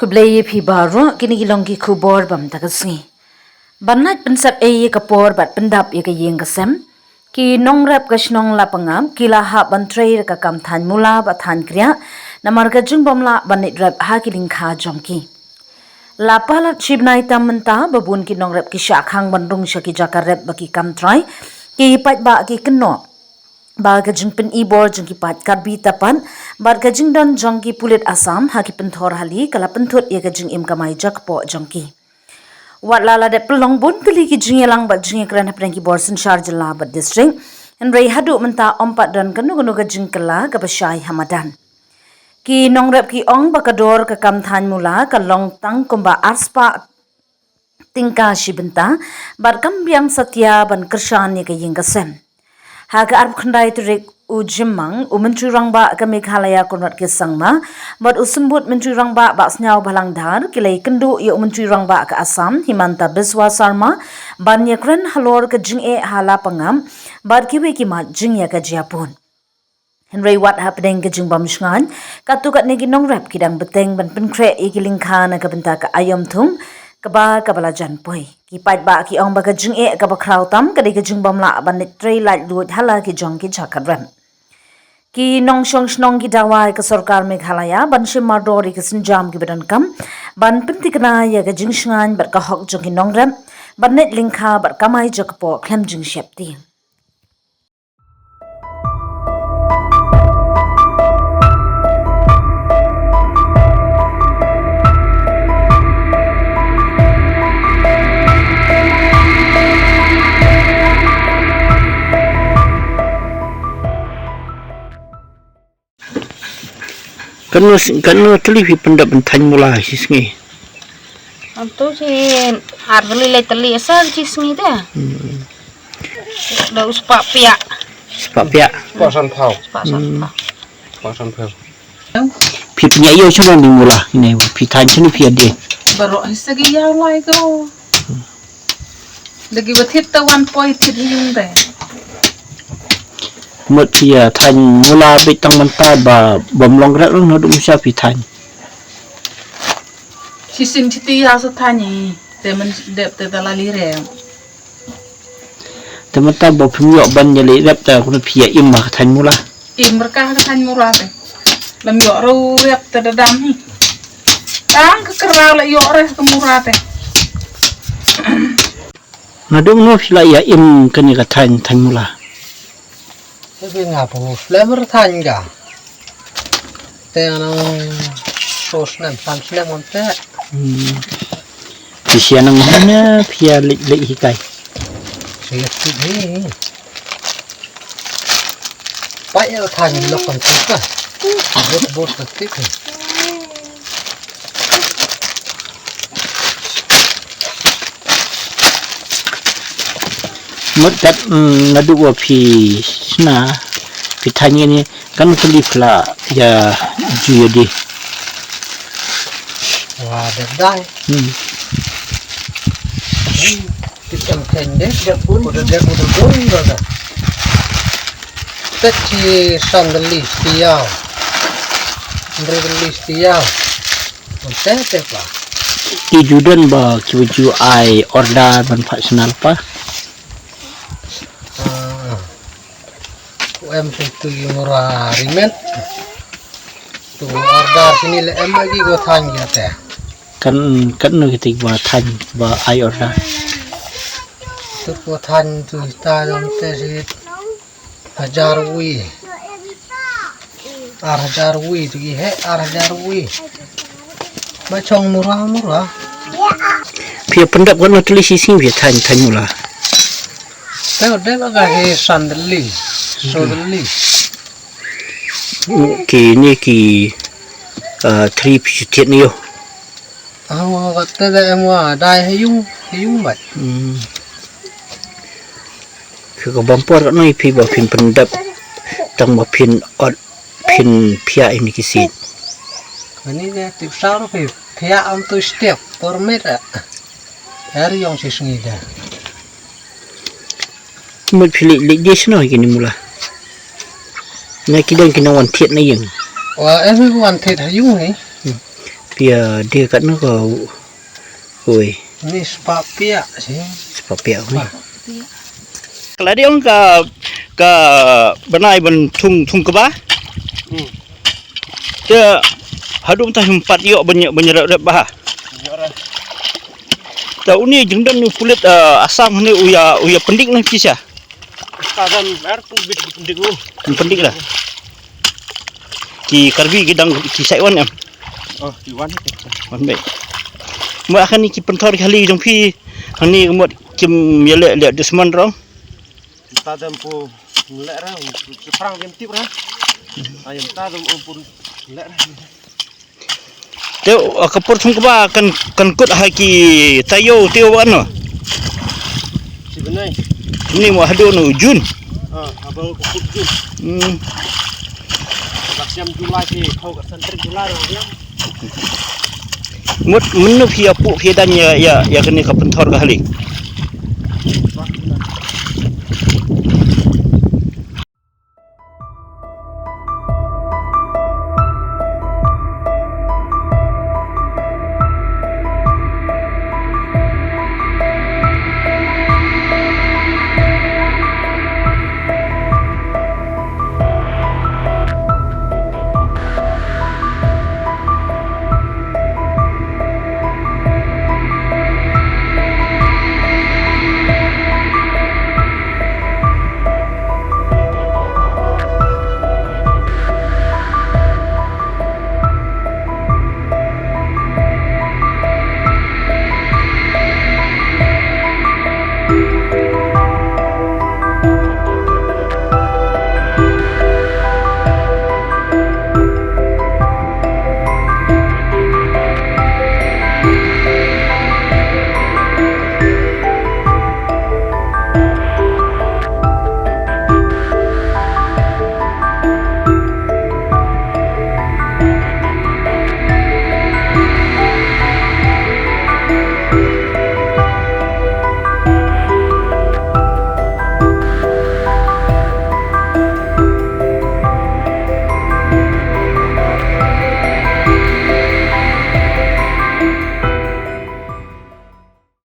Kublai pi baro kini gilong ki kubor bam tagasngi. Banat pensap ye kapor bat pendap ye kayeng kasem. Ki Nong Lapangap Kila Hap Ban ka kam Than Mula Bad Thaiñ kriah namar ka jung bomla banit rap ha kiling kha jongki. Lapalat shibnai tamenta babun ki nong rap ki shakhang bandung shaki jaka rap baki kam try ki pat ba ki keno. Ba ka jung pen ibor jung ki pat karbi tapan bar ka jung don jong ki pulit asam ha ki penthor hali kala penthut ye ka jung im kamai jakpo jongki. Wat lala de pelong bun kali ki jung yelang bat jung Thngan Hap Ban ki borsen Sharjah bat district en rei hadu menta ompat dan kanu ka jung kala ka basai hamadan. Ki nong rap ki ong bakador ka kam Than Mula ka long tang kumba arspa tingka shibenta bar kam biang satya ban kershan ye ka ying kasem. Ha ka arp khandai turik ujimang menteri rangba ka Meghalaya konrat ke sangma bat usumbut menteri rangba ba snyau balangdar kilai kendu ye menteri rangba ka Assam Himanta Biswa Sarma ban ye kren halor ka jinge hala pangam bar kiwe ki mat jingya ka Japun. Henry what happening ke jing bam shngan katukat ne ki nong rap kidang beteng ban penkre e ki lingkha na ka benta ka ayom thum kaba kabala jan poi ki pat ba ki ong ba ka jing e ka ba kraw tam ka de ka jing bam la ban ne trei light lut hala ki jong ki jakat ram ki nong shong shnong ki dawa ka sarkar Meghalaya ban shim mardori ka sinjam ki bedan kam ban pentikna ya ka jing shngan bar ka hok jong ki nong ram ban net lingkha bar kamai jakpo khlem jing shepti. Kanu teli pendap Thaiñ Mula sisngi. Antu si hargali le teli asal sisngi dah. Dah uspa pia. Sebab pihak Pasan pau. Pasan pau. pi punya yo cuma di Mula ini pi Thaiñ sini pi ade. Baru segi yang lain kau. Lagi berhit tawan poi hit yung deh. Mut pi Thaiñ Mula betang mentah ba bom longret lu nadu musa pi Thaiñ. Sisin citi asa tanya. Temen dep tetalali rem. Temata ba pemyo ban jeli rep ta kuna pi im ma Thaiñ Mula. Berkah kan murah teh. Lam yo ru rep tedadam ni. Tang kekerau le yo rep kemurah teh. Nadu no pi la ya im kan ka Thaiñ Mula. Tapi ngapa flavor Thaiñ ga? Teh anong sos nem sans nem onte. Pi sia nang mana pi le hikai. Siap ni. Banyak Thaiñ lokon suka. Bos ketik. Mut kat nadu wa pi sna pi Thaiñ ni kan teli pla ya ju di. Wah, dah. Kita pendek, udah pun dah. Tadi sandali siau, sandali siau. Onte apa? Ki judan ba ki ai order ban personal pa. Em tu murah rimet. Tu order sini le em lagi go Thaiñ ya teh. Kan no ketik ba Thaiñ ba ai order. Tu go Thaiñ tu ta dong teh si 1000 wi. 1000 wi tu he 1000 wi. Macam murah. Pi pendap kan teli sising pi Thaiñ Mula. Tengok deh agak he sandali. Sandali. Ki ni ki 3 pi tiet ni yo. Kata dah em dah hayung mat. Ke bampor kan ni pi ba pin pendap tang ba pin pia ini kisit. Ini dia tip saru pihak untuk setiap permit. Hari yang sisngi dah. Mut pilih lek dia seno kini Mula. Na kidang kina wan tiet na yung. Wah, everyone take hayung ni. Pia dia kat nu kau. Oi, Ni sebab pihak sih. sebab pia oi. Wah. Kalau dia orang ka benai ben thung ke ba. Dia hadum tah 4 yok banyak rep bah. Ta uni jengdan ni kulit asam ni uya pendik ni kisah. Tadam air pun bit pendik lu. Pendik lah. Ki karbi gidang ki saiwan am. Oh, diwan. Wan baik. Mo akan ni ki pentor kali jong pi hani mo kim yele le desman rong. Tadam pu lek ra, perang game tip ra. Ayam tadam pun lek ra. Teu kapur thung ba kan kut haki tayo teu wan no. Si benai. Ni mo hadu no Jun. Abang kukut tu. Siam Julai si kau kat santri Julai dia. Mut menu pia pu pia dan ya kena kapentor kali.